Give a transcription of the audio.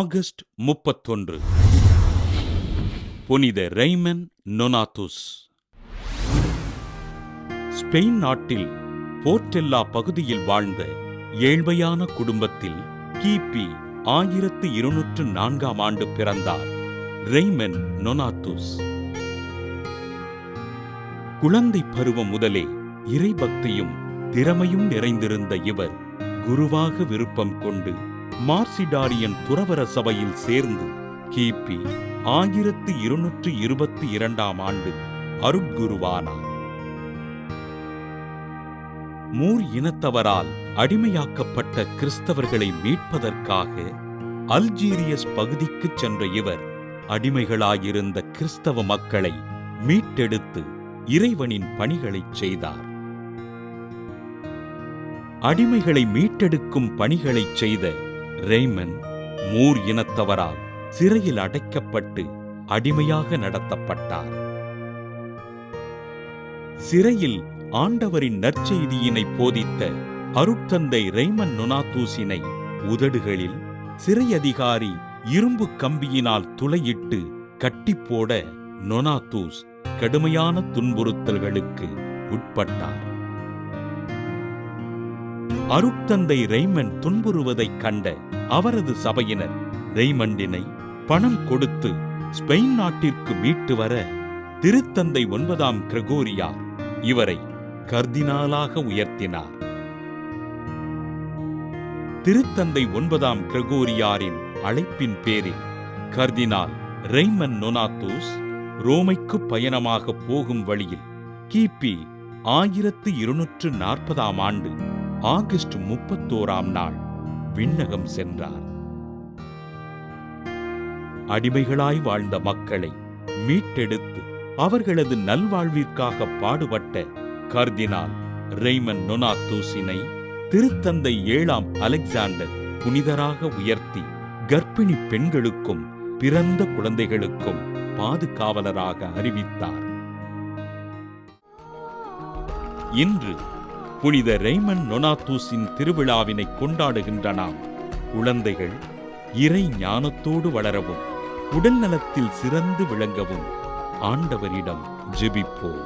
August 31 புனித ரெய்மன் நொனாதுஸ். Spain நாட்டில் போர்ட்டெல்லா பகுதியில் வாழ்ந்த ஏழ்மையான குடும்பத்தில் கிபி 1204 ஆண்டு பிறந்தார் ரெய்மன் நொனாதுஸ். குழந்தை பருவம் முதலே இறைபக்தியும் திறமையும் நிறைந்திருந்த இவர் குருவாக விருப்பம் கொண்டு மார்சிடாரியன் துறவற சபையில் சேர்ந்து கிபி 1222 ஆண்டு அருட்குருவானார். மூர் இனத்தவரால் அடிமையாக்கப்பட்ட கிறிஸ்தவர்களை மீட்பதற்காக அல்ஜீரியஸ் பகுதிக்கு சென்ற இவர் அடிமைகளாயிருந்த கிறிஸ்தவ மக்களை மீட்டெடுத்து இறைவனின் பணிகளைச் செய்தார். அடிமைகளை மீட்டெடுக்கும் பணிகளைச் செய்த ரெய்மன் மூர் இனத்தவரால் சிறையில் அடைக்கப்பட்டு அடிமையாக நடத்தப்பட்டார். சிறையில் ஆண்டவரின் நற்செய்தியினை போதித்த அருட்தந்தை ரெய்மன் நொனாதுஸினை உதடுகளில் சிறை அதிகாரி இரும்பு கம்பியினால் துளையிட்டு கட்டிப்போட நொனாதுஸ் கடுமையான துன்புறுத்தல்களுக்கு உட்பட்டார். அருட்தந்தை ரெய்மன் துன்புறுவதைக் கண்ட அவரது சபையினர் ரெய்மண்டினை பணம் கொடுத்து ஸ்பெயின் நாட்டிற்கு மீட்டு வர திருத்தந்தை 9ஆம் கிரகோரியார் இவரை கர்தினாலாக உயர்த்தினார். திருத்தந்தை 9ஆம் கிரகோரியாரின் அழைப்பின் பேரில் கர்தினால் ரெய்மன் நொனாதுஸ் ரோமைக்கு பயணமாக போகும் வழியில் கிபி 1240 ஆண்டு ஆகஸ்ட் 31 விண்ணகம் சென்றார். அடிமைகளாய் வாழ்ந்த மக்களை மீட்டெடுத்து அவர்களது நல்வாழ்விற்காக பாடுபட்ட கர்தினால் ரெய்மன் நொனாதுஸினை திருத்தந்தை 7ஆம் அலெக்சாண்டர் புனிதராக உயர்த்தி கர்ப்பிணி பெண்களுக்கும் பிறந்த குழந்தைகளுக்கும் பாதுகாவலராக அறிவித்தார். இன்று புனித ரெய்மன் நொனாதுஸின் திருவிழாவினை கொண்டாடுகின்ற நாம் குழந்தைகள் இறை ஞானத்தோடு வளரவும் உடல் நலத்தில் சிறந்து விளங்கவும் ஆண்டவரிடம் ஜெபிப்போம்.